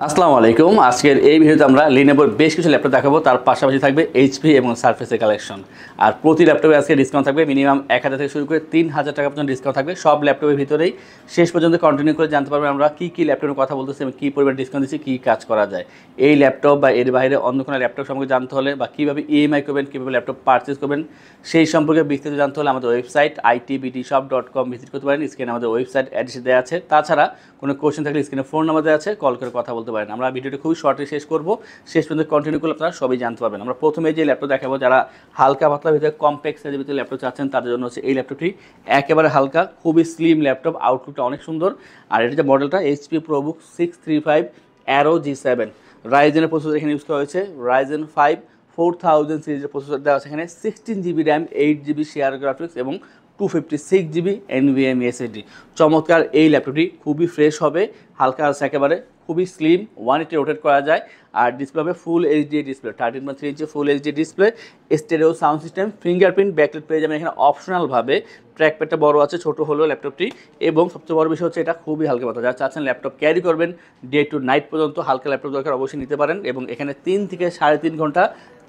আসসালামু আলাইকুম। আজকের এই ভিডিওতে আমরা লিনোভোর বেশ কিছু ল্যাপটপ দেখাবো, তার পাশাপাশি থাকবে এইচপি এবং সারফেসের কালেকশন। আর প্রতি ল্যাপটপে আজকে ডিসকাউন্ট থাকবে মিনিমাম 1000 থেকে শুরু করে 3000 টাকা পর্যন্ত ডিসকাউন্ট থাকবে সব ল্যাপটপের ভিতরেই। শেষ পর্যন্ত কন্টিনিউ করে জানতে পারবেন আমরা কী ল্যাপটপের কথা বলতেছি এবং কী পরিমাণ ডিসকাউন্ট দিচ্ছি, কী কাজ করা যায়। এই ল্যাপটপ বা এর বাইরে অন্য কোনো ল্যাপটপ সম্পর্কে জানতে হলে বা কীভাবে ইএমআই করবেন, কীভাবে ল্যাপটপ পারচেস করবেন সেই সম্পর্কে বিস্তারিত জানতে হলে আমাদের ওয়েবসাইট itbtshop.com ভিজিট করতে পারেন। স্ক্রিনে আমাদের ওয়েবসাইট অ্যাড্রেস দেওয়া আছে। তাছাড়া কোনো কোয়েশ্চেন থাকলে স্ক্রিনে ফোন নাম্বার দেওয়া আছে, কল করে কথা বলতে পারেন। আমরা ভিডিওটি খুবই শর্টে শেষ করব, শেষ পর্যন্ত কন্টিনিউ করলে আপনারা সবই জানতে পারবেন। আমরা প্রথমে যে ল্যাপটপ দেখাবো, যারা হালকা পাতলা ভিতরে কম্প্যাক্ট সাইজের ভিতরে ল্যাপটপ চাচ্ছেন তাদের জন্য হচ্ছে এই ল্যাপটপটি। একেবারে হালকা, খুবই স্লিম ল্যাপটপ, আউটলুকটা অনেক সুন্দর। আর এটা যে মডেলটা এইচপি প্রোবুক 635 অ্যারো G7 রাইজেনের প্রসেসর এখানে ইউজ করা হয়েছে। রাইজেন 5 4000 সিরিজের প্রসেসর দেওয়া আছে এখানে। 16GB RAM, 8GB share graphics এবং 256GB NVMe SSD। চমৎকার এই ল্যাপটপটি, খুবই ফ্রেশ হবে, হালকা আছে একেবারে, খুবই স্লিম, 180 রোটেট করা যায়। আর ডিসপ্লে হবে full HD display, 13.3 inch full HD display, stereo sound system, fingerprint backlight পেয়ে যাবেন এখানে। অপশনালভাবে ট্র্যাকপ্যাডটা বড় আছে, ছোট হলো ল্যাপটপটি, এবং সবচেয়ে বড় বিষয় হচ্ছে এটা খুবই হালকা পাতলা। যারা চাচ্ছেন ল্যাপটপ ক্যারি করবেন ডে টু নাইট পর্যন্ত, হালকা ল্যাপটপ দরকার অবশ্যই নিতে পারেন। এবং এখানে 3 থেকে 3.5 ঘন্টা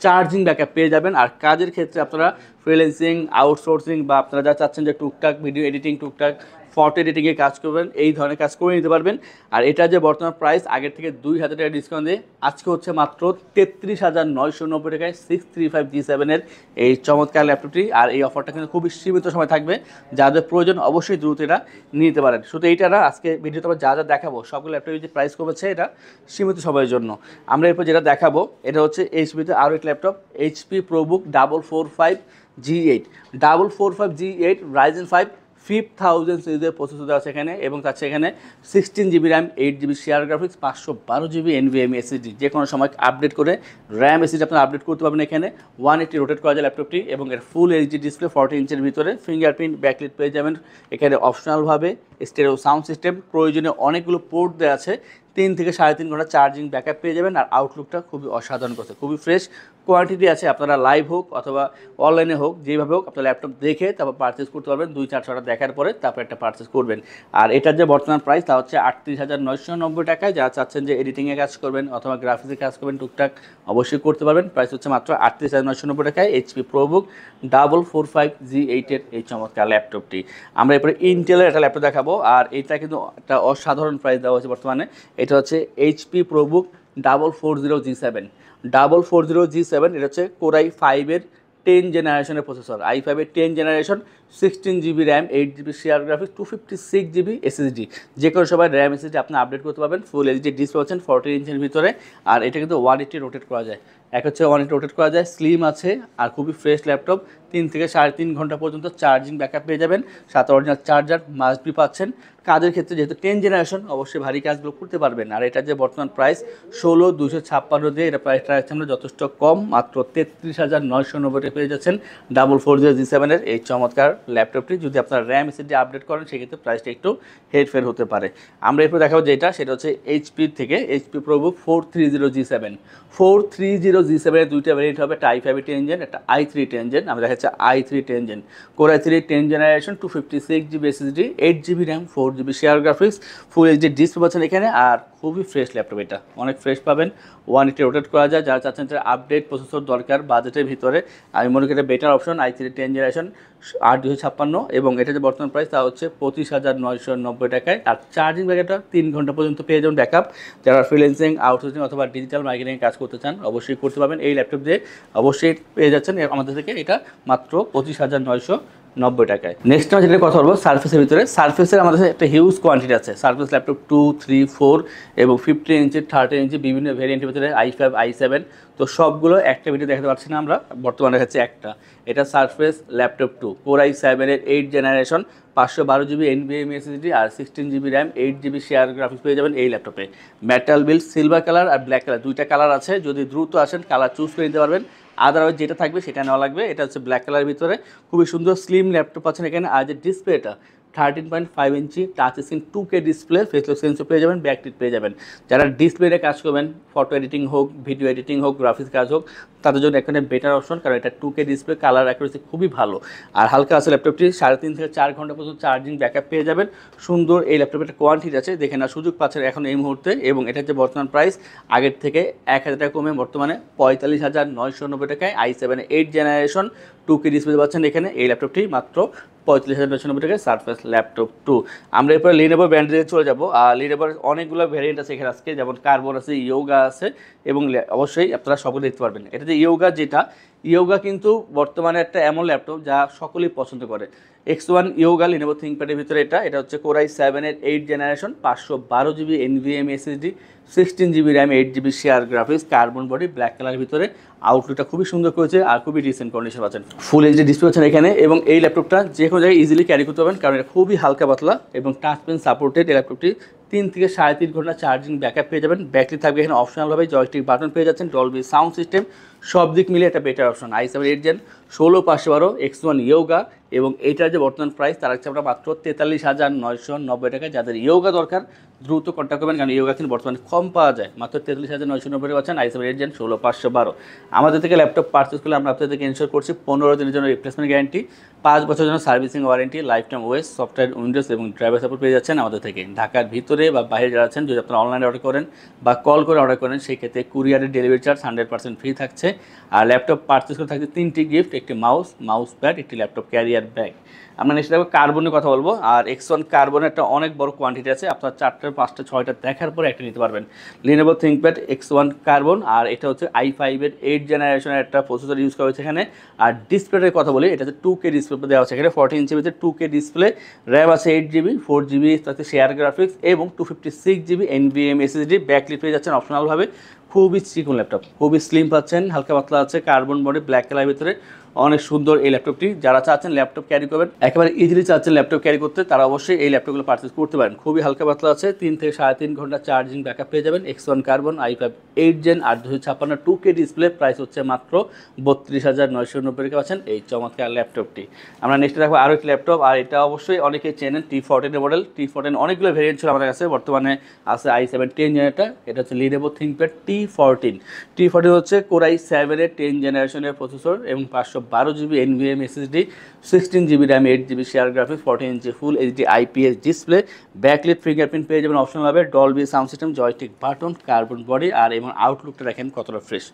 চার্জিং ব্যাকআপ পেয়ে যাবেন। আর কাজের ক্ষেত্রে আপনারা ফ্রিল্যান্সিং, আউটসোর্সিং বা আপনারা যা চাচ্ছেন যে টুকটাক ভিডিও এডিটিং, টুকটাক ফটো এডিটিংয়ে কাজ করবেন, এই ধরনের কাজ করে নিতে পারবেন। আর এটা যে বর্তমান প্রাইস, আগের থেকে 2000 টাকা ডিসকাউন্ট দিয়ে আজকে হচ্ছে মাত্র 33,990 টাকায় 635 G7 এই চমৎকার ল্যাপটপটি। আর এই অফারটা কিন্তু খুবই সীমিত সময় থাকবে, যাদের প্রয়োজন অবশ্যই দ্রুত এটা নিতে পারেন। শুধু এইটা না, আজকে ভিডিওতে আমরা যা দেখাবো সবগুলো ল্যাপটপের যে প্রাইস কমেছে এটা সীমিত সময়ের জন্য। আমরা এরপর যেটা দেখাবো এটা হচ্ছে এইচপিতে আরও একটি laptop, HP ProBook 445 G8 445 G8 Ryzen 5 5000 সিরিজের প্রসেসর দেওয়া আছে এখানে। এবং তার এখানে 16GB RAM, 8GB share graphics, 512GB NVMe SSD। যে কোনো সময় আপডেট করে র্যাম এসএসডি আপনারা আপডেট করতে পারবেন এখানে। 180 রোটেট করা যায় ল্যাপটপটি, এবং এর ফুল এইচডি ডিসপ্লে 40 ইঞ্চের ভিতরে, ফিঙ্গারপ্রিন্ট ব্যাকলাইট পেয়ে যাবেন এখানে। অপশনালভাবে স্টেরিও সাউন্ড সিস্টেম, প্রয়োজনীয় অনেকগুলো পোর্ট দেওয়া আছে। 3 থেকে 3.5 ঘন্টা চার্জিং ব্যাকআপ পেয়ে যাবেন। আর আউটলুকটা খুবই অসাধারণ করছে, খুবই ফ্রেশ কোয়ান্টিটি আছে। আপনারা লাইভ হোক অথবা অনলাইনে হোক, যেভাবে হোক আপনার ল্যাপটপ দেখে তারপর পারচেস করতে পারবেন। 2-4 দেখার পরে তারপর একটা পারচেস করবেন। আর এটার যে বর্তমান প্রাইস তা হচ্ছে 38,990 টাকায়। যারা চাচ্ছেন যে এডিটিংয়ে কাজ করবেন অথবা গ্রাফিক্সে কাজ করবেন টুকটাক, অবশ্যই করতে পারবেন। প্রাইস হচ্ছে মাত্র 38,990 টাকায় এইচপি প্রোবুক 445 G8 এই চমৎকার ল্যাপটপটি। আমরা এরপরে ইন্টেলের একটা ল্যাপটপ দেখাবো, আর এটা কিন্তু একটা অসাধারণ প্রাইস দেওয়া হয়েছে বর্তমানে। এটা হচ্ছে এইচপি প্রোবুক 440 G7 এটা হচ্ছে কোরাই 5-এর 10 জেনারেশনের প্রসেসর, i5-এর 10 generation, 16GB RAM, 8GB share graphics, 256GB SSD। যে কোনো সময় র্যাম এসএসডি আপনি আপডেট করতে পারবেন। ফুল এইচডি ডিসপ্লে পাচ্ছেন 14 ইঞ্চের ভিতরে। আর এটা কিন্তু 180 রোটেট করা যায়, এক হচ্ছে 180 রোটেট করা যায়, স্লিম আছে আর খুবই ফ্রেশ ল্যাপটপ। 3 থেকে 3.5 ঘন্টা পর্যন্ত চার্জিং ব্যাকআপ পেয়ে যাবেন, সাথে অরিজিনাল চার্জার মাস্ট বি পাচ্ছেন। কাজের ক্ষেত্রে যেহেতু 10 জেনারেশন অবশ্যই ভারী কাজগুলো করতে পারবেন। আর এটা যে বর্তমান প্রাইস 16,256 দিয়ে এটা প্রাইসটা রাখছে আমরা যথেষ্ট কম, মাত্র 33,990 পেয়ে যাচ্ছেন 440 G7 এই চমৎকার ল্যাপটপটি। যদি আপনারা র্যাম এসএসডি আপডেট করেন সেক্ষেত্রে প্রাইসটা একটু হেরফের হতে পারে। আমরা এরপর দেখাবো যেটা, সেটা হচ্ছে এইচপি থেকে এইচপি প্রোবুক 430 G7 এর দুইটা ভ্যারিয়েন্ট হবে, একটা i5-এর 10 জেন, একটা i3 10 জেন। আমরা দেখাচ্ছি i3 10 gen, core i3 10 generation, 256GB SSD, 8GB RAM, 4GB share graphics, full HD display পাচ্ছেন এখানে। আর খুবই ফ্রেশ ল্যাপটপ, এটা অনেক ফ্রেশ পাবেন, 180 রোটেট করা যায়। যারা চাচ্ছেন যে আপডেট প্রসেসর দরকার বাজেটের ভিতরে, আমি মনে করি এটা বেটার অপশন, i3 10 জেনারেশন 8,256। এবং এটা যে বর্তমান প্রাইস তা হচ্ছে 25,990 টাকায়। আর চার্জিং ব্যাকআপটা 3 ঘন্টা পর্যন্ত পেয়ে যাবেন ব্যাকআপ। যারা ফ্রিল্যান্সিং, আউটসোর্সিং অথবা ডিজিটাল মার্কেটিংয়ে কাজ করতে চান অবশ্যই করতে পারবেন। এই ল্যাপটপ দিয়ে অবশ্যই পেয়ে যাচ্ছেন আমাদের থেকে এটা মাত্র 25,990 টাকায়। নেক্সট আমরা যেটা কথা বলবো সারফেসের ভিতরে। সারফেসের আমাদের একটা হিউজ কোয়ান্টিটি আছে। সারফেস ল্যাপটপ 2, 3, 4 এবং 15 ইঞ্চি, 30 ইঞ্চি বিভিন্ন ভেরিয়েন্টের ভিতরে, i5, i7। তো সবগুলো একটা ভিডিও দেখাতে পারছি না আমরা, বর্তমানে দেখাচ্ছি একটা। এটা সারফেস ল্যাপটপ 2 কোর i7-এর 8 জেনারেশন, 512GB NVMe SSD আর 16GB RAM, 8GB share graphics পেয়ে যাবেন এই ল্যাপটপে। মেটাল বিল্ড, সিলভার কালার আর ব্ল্যাক কালার, দুইটা কালার আছে। যদি দ্রুত আসেন কালার চুজ করে নিতে পারবেন, আদারওয়াইজ যেটা থাকবে সেটা নেওয়া লাগবে। এটা হচ্ছে ব্ল্যাক কালারের ভিতরে, খুবই সুন্দর স্লিম ল্যাপটপ আছেন এখানে। আর যে ডিসপ্লেটা 13.5 ইঞ্চি touch screen 2K display, faceless sensor পেয়ে যাবেন, ব্যাকলাইট পেয়ে যাবেন। যারা ডিসপ্লেতে কাজ করবেন, ফটো এডিটিং হোক, ভিডিও এডিটিং হোক, গ্রাফিক্স কাজ হোক, তাদের জন্য এখানে বেটার অপশন, কারণ এটা 2K ডিসপ্লে, কালার অ্যাকুরেসি খুবই ভালো। আর হালকা আছে ল্যাপটপটি, 3.5 থেকে 4 ঘন্টা পর্যন্ত চার্জিং ব্যাকআপ পেয়ে যাবেন। সুন্দর এই ল্যাপটপের একটা কোয়ান্টিটি আছে, দেখে না সুযোগ পাচ্ছেন এখন এই মুহূর্তে। এবং এটার যে বর্তমান প্রাইস আগের থেকে 1000 টাকা কমে বর্তমানে 45,990 টাকায় i7 8 জেনারেশন 2K ডিসপ্লে পাচ্ছেন এখানে। এই ল্যাপটপটি মাত্র 45,990 টাকায় সারফেস ল্যাপটপ 2। আমরা এরপরে লিনোভো ব্র্যান্ডে চলে যাবো। আর লিনোভোর অনেকগুলো ভ্যারিয়েন্ট আছে এখানে আজকে, যেমন কার্বন আছে, ইয়োগা আছে, এবং অবশ্যই আপনারা সকলে দেখতে পারবেন। এটা যে ইয়োগা কিন্তু বর্তমানে একটা এমন ল্যাপটপ যা সকলেই পছন্দ করে। X1 ইয়োগা লিনোভো থিংকপ্যাডের ভিতরে এটা হচ্ছে Core i7 8 generation, 512 GB NVMe SSD, 16 GB RAM, 8 GB share graphics, carbon body, black কালারের ভিতরে। আউটলুকটা খুবই সুন্দর করেছে আর খুবই রিসেন্ট কন্ডিশন পাচ্ছেন, ফুল এইচডি ডিসপ্লে পাচ্ছেন এখানে। এবং এই ল্যাপটপটা যে কোনো জায়গায় ইজিলি ক্যারি করতে পারবেন, কারণ এটা খুবই হালকা পাতলা এবং টাচ পেন সাপোর্টেড। এই ল্যাপটপটি 3 থেকে 3.5 ঘন্টা চার্জিং ব্যাকআপ পেয়ে যাবেন। ব্যাটারি থাকবে এখানে অপশনালভাবে, জয়স্টিক বাটন পেয়ে যাচ্ছেন, ডলবি সাউন্ড সিস্টেম, সব দিক মিলে একটা better option. i7 8 gen 16512 X1 yoga, এবং এইটার যে বর্তমান প্রাইস তার হচ্ছে আমরা মাত্র 43,990 টাকায়। যাদের ইয়োগা দরকার দ্রুত কন্ট্যাক্ট করবেন, কারণ ইয়োগা কিন্তু বর্তমানে কম পাওয়া যায়, মাত্র 43,990 টাকা পাচ্ছেন i7 8 জেন 16512। আমাদের থেকে ল্যাপটপ পারচেস করলে আমরা আপনাদেরকে ইনশিওর করছি 15 দিনের জন্য রিপ্লেসমেন্ট গ্যারান্টি, 5 বছরের জন্য servicing warranty, life time OS, software, Windows এবং ড্রাইভার সাপোর্ট পেয়ে যাচ্ছেন আমাদের থেকে। ঢাকার ভিতরে বা বাইরে যারা আছেন, যদি আপনারা অনলাইনে অর্ডার করেন বা কল করে অর্ডার করেন, সেই ক্ষেত্রে কুরিয়ারের ডেলিভারি চার্জ 100% ফ্রি থাকছে। আর ল্যাপটপ পারচেস করে থাকছে 3টি গিফট, একটি মাউস প্যাড, একটি ল্যাপটপ ক্যারিয়ার ব্যাগ। আমরা নেক্সট দেখবো কার্বনের কথা বলবো। আর X1 কার্বনের একটা অনেক বড় কোয়ান্টিটি আছে, আপনার 4টা 5টা 6টা দেখার পরে একটা নিতে পারবেন। লিনোভো থিংকপ্যাড X1 কার্বন, আর এটা হচ্ছে i5 এর 8 জেনারেশনের একটা প্রসেসর ইউজ করা হয়েছে এখানে। আর ডিসপ্লের কথা বলি, এটা হচ্ছে 2K ডিসপ্লে দেওয়া আছে এখানে, 14 ইঞ্চিতে 2K ডিসপ্লে, র্যাম আছে 8 জিবি, 4 জিবি তাতে শেয়ার গ্রাফিক্স, এবং 256 জিবি NVMe SSD, ব্যাকলিট পেয়ে যাচ্ছেন অপশনালভাবে। খুবই চিকন ল্যাপটপ, খুবই স্লিম পাচ্ছেন, হালকা পাতলা আছে, কার্বন বডি, ব্ল্যাক কালারের ভিতরে, অনেক সুন্দর এই ল্যাপটপটি। যারা চাচ্ছেন ল্যাপটপ ক্যারি করবেন, একেবারে ইজিলি চাচ্ছেন ল্যাপটপ ক্যারি করতে, তারা অবশ্যই এই ল্যাপটপগুলো পারচেস করতে পারেন। খুবই হালকা পাতলা আছে, 3 থেকে 3.5 ঘন্টা চার্জিং ব্যাকআপ পেয়ে যাবেন। X1 carbon, i5 8 gen, 8 2K display, price হচ্ছে মাত্র 32,990 টাকা পাচ্ছেন এই চমৎকার ল্যাপটপটি। আমরা নেক্সট দেখবো আরও একটি ল্যাপটপ, আর এটা অবশ্যই অনেকেই চেনেন, T14 এর মডেল। T14 অনেকগুলো ভেরিয়েন্ট ছিল আমাদের কাছে, বর্তমানে আছে i7 10 জেনারেটর। এটা হচ্ছে লিনোভো থিংকপ্যাড T14 হচ্ছে Core i7 এর 10 জেনারেশনের প্রসেসর, এবং 512 GB NVMe SSD, 16 GB RAM, 8 GB share graphics, 14 inch full HD IPS display, backlit fingerprint পেয়ে যাবেন অপশনালভাবে, Dolby sound system, joystick button, carbon body. আর এবং আউটলুকটা দেখেন কতটা ফ্রেশ,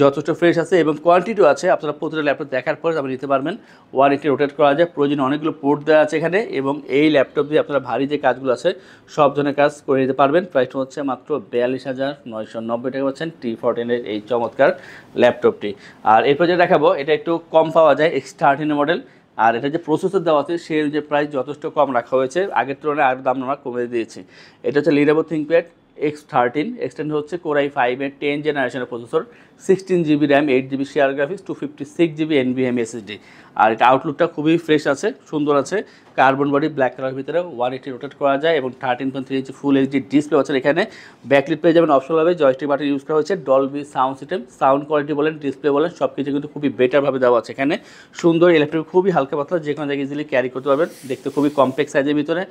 যথেষ্ট ফ্রেশ আছে, এবং কোয়ান্টিটিও আছে। আপনারা প্রতিটা ল্যাপটপ দেখার পরে আপনি নিতে পারবেন। 180 রোটেট করা যায়, প্রয়োজনে অনেকগুলো পোর্ট দেওয়া আছে এখানে, এবং এই ল্যাপটপ দিয়ে আপনারা ভারী যে কাজগুলো আছে সব ধরনের কাজ করে নিতে পারবেন। প্রাইসটা হচ্ছে মাত্র 42,990 টাকা পাচ্ছেন T14 এর এই চমৎকার ল্যাপটপটি। আর এরপর যে দেখাবো, এটা একটু কম পাওয়া যায়, X13 মডেল। আর এটা যে প্রসেসর দেওয়া আছে সেই যে প্রাইস যথেষ্ট কম রাখা হয়েছে, আগের তুলনায় আরও দাম আমরা কমিয়ে দিয়েছি। এটা হচ্ছে লিনোভো থিংকপ্যাড X13 হচ্ছে Core i5 এর 10 জেনারেশনের processor, 16 GB RAM, 8 GB share graphics, 256 GB NVMe SSD। আর এটা আউটলুকটা খুবই ফ্রেশ আছে, সুন্দর আছে, কার্বন বডি, ব্ল্যাক কালার ভিতরে, 180 রোটেট করা যায়, এবং 13.3 ইঞ্চি ফুল এইচডি ডিসপ্লে আছে এখানে। ব্যাকলিট পেয়ে যাবেন অপশনালভাবে, জয়স্টিক বাটন ইউজ করা হয়েছে, Dolby sound system, sound quality বলেন, ডিসপ্লে বলেন, সব কিছু কিন্তু খুবই বেটারভাবে দেওয়া আছে এখানে। সুন্দর ইলেকট্রিক, খুবই হালকা পাতলা, যে কোনো জায়গায় ইজিলি ক্যারি করতে পারবেন, দেখতে খুবই কমপ্লেক্স সাইজের ভিতরে।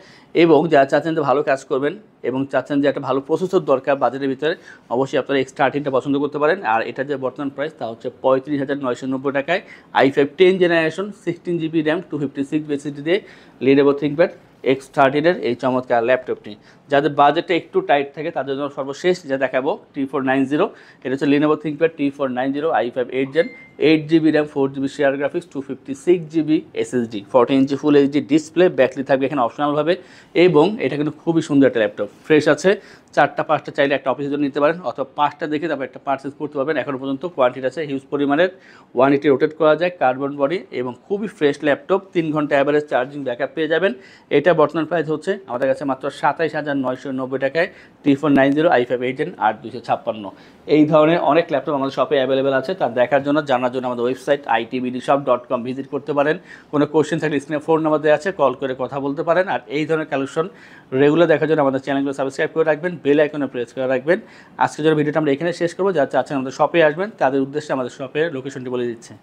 এবং যারা চাচ্ছেন যে ভালো কাজ করবেন এবং চাচ্ছেন যে একটা ভালো প্রসেসর দরকার বাজেটের ভিতরে, অবশ্যই আপনারা X13টা পছন্দ করতে পারেন। আর এটা যে বর্তমান প্রাইস তা হচ্ছে 35,990 টাকায়, i5 10 generation, 16 GB RAM, 256 SSD দিয়ে লিনোভো থিংকপ্যাড X13 এর এই চমৎকার ল্যাপটপটি। যাদের বাজেটটা একটু টাইট থাকে তাদের জন্য সর্বশেষ যা দেখাবো T490। এটা হচ্ছে Lenovo ThinkPad T490, i5 8 gen, 8 GB RAM, 4 GB share graphics, 256 GB SSD, 14 inch full HD display, battery থাকবে এখানে অপশনালভাবে। এবং এটা কিন্তু খুবই সুন্দর একটা ল্যাপটপ, ফ্রেশ আছে, 4টা 5টা চাইলে একটা অফিসের জন্য নিতে পারেন, অথবা 5টা দেখে তারপর একটা পারচেস করতে পারবেন। এখনও পর্যন্ত কোয়ান্টিটি আছে হিউজ পরিমাণের, 180 রোটেট করা যায়, কার্বন বডি, এবং খুবই ফ্রেশ ল্যাপটপ। 3 ঘন্টা অ্যাভারেজ চার্জিং ব্যাকআপ পেয়ে যাবেন। এটা বর্তমান প্রাইস হচ্ছে আমাদের কাছে মাত্র 27,990 টাকায়, T490, i5 8 জেন, 8256। এই ধরনের অনেক ল্যাপটপ আমাদের শপে অ্যাভেলেবেল আছে, তা দেখার জন্য জানার জন্য আমাদের ওয়েবসাইট itbdshop.com ভিজিট করতে পারেন। কোনো কোশ্চেন থাকলে স্ক্রিনে ফোন নাম্বার দেওয়া আছে, কল করে কথা বলতে পারেন। আর এই ধরনের কালেকশন রেগুলার দেখার জন্য আমাদের চ্যানেলগুলো সাবস্ক্রাইব করে রাখবেন, বেল আইকনে প্রেস করে রাখবেন। আজকের জন্য ভিডিওটা আমরা এখানে শেষ করবো। যারা চাচ্ছেন আমাদের শপে আসবেন তাদের উদ্দেশ্যে আমাদের শপের লোকেশনটি বলে দিচ্ছে।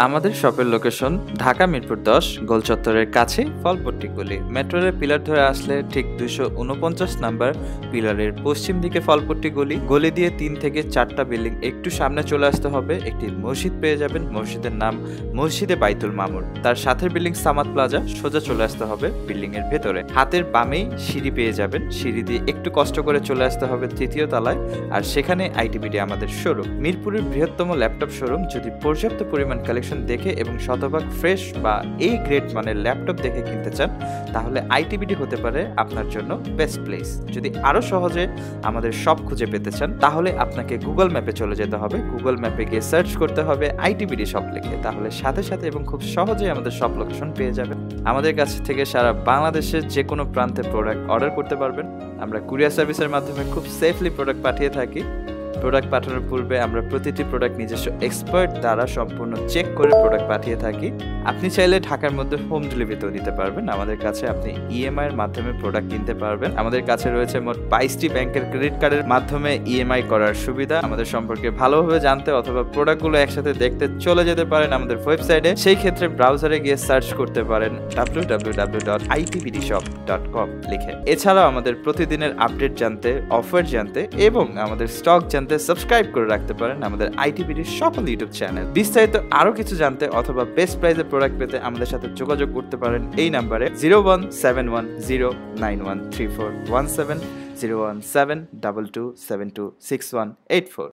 আমাদের শপের লোকেশন ঢাকা মিরপুর 10 গোল চত্বরের কাছে ফলপট্টি গলি। মেট্রো রেল পিলার ধরে আসলে ঠিক 249 নাম্বার পিলারের পশ্চিম দিকে ফলপট্টি গলি। গলি দিয়ে 3 থেকে 4টা বিল্ডিং একটু সামনে চলে আসতে হবে, একটি মসজিদ পেয়ে যাবেন। মসজিদের নাম মসজিদে বাইতুল মামুর। তার সাথের বিল্ডিং সামাদ প্লাজা, সোজা চলে আসতে হবে বিল্ডিং এর ভেতরে। হাতের বামেই সিঁড়ি পেয়ে যাবেন, সিঁড়ি দিয়ে একটু কষ্ট করে চলে আসতে হবে 3য় তলায়, আর সেখানে আইটিবিডি আমাদের শোরুম। মিরপুরের বৃহত্তম ল্যাপটপ শোরুম। যদি পর্যাপ্ত পরিমাণ কালেকশন দেখে এবং শতভাগ ফ্রেশ বা এই গ্রেড মানের ল্যাপটপ দেখে কিনতে চান, তাহলে আইটিবিডি হতে পারে আপনার জন্য বেস্ট প্লেস। যদি আরো সহজে আমাদের শপ খুঁজে পেতে চান, তাহলে আপনাকে গুগল ম্যাপে চলে যেতে হবে। গুগল ম্যাপে গিয়ে সার্চ করতে হবে আইটিবিডি শপ লিখে, তাহলে সাথে সাথে এবং খুব সহজেই আমাদের শপ লোকেশন পেয়ে যাবেন। আমাদের কাছ থেকে সারা বাংলাদেশের যে কোনো প্রান্তে প্রোডাক্ট অর্ডার করতে পারবেন। আমরা কুরিয়ার সার্ভিসের মাধ্যমে খুব সেফলি প্রোডাক্ট পাঠিয়ে থাকি। প্রোডাক্ট পাঠানোর পূর্বে আমরা প্রতিটি প্রোডাক্ট নিজস্ব এক্সপার্ট দ্বারা সম্পূর্ণ চেক করে প্রোডাক্ট পাঠিয়ে থাকি। আপনি চাইলে ঢাকার মধ্যে হোম ডেলিভারিতেও নিতে পারবেন। আমাদের কাছে আপনি ইএমআই এর মাধ্যমে প্রোডাক্ট কিনতে পারবেন। আমাদের কাছে রয়েছে মোট 22টি ব্যাংকের ক্রেডিট কার্ডের মাধ্যমে ইএমআই করার সুবিধা। আমাদের সম্পর্কে ভালোভাবে জানতে অথবা প্রোডাক্টগুলো একসাথে দেখতে চলে যেতে পারেন আমাদের ওয়েবসাইটে। সেই ক্ষেত্রে ব্রাউজারে গিয়ে সার্চ করতে পারেন www.itbdshop.com লিখে। এছাড়াও আমাদের প্রতিদিনের আপডেট জানতে, অফার জানতে এবং আমাদের স্টক জানতে সাবস্ক্রাইব করে রাখতে পারেন আমাদের আইটিবিডির সকল ইউটিউব চ্যানেল। বিস্তারিত আরো কিছু জানতে অথবা বেস্ট প্রাইসে প্রোডাক্ট পেতে আমাদের সাথে যোগাযোগ করতে পারেন এই নাম্বারে 01710913417 01722726184।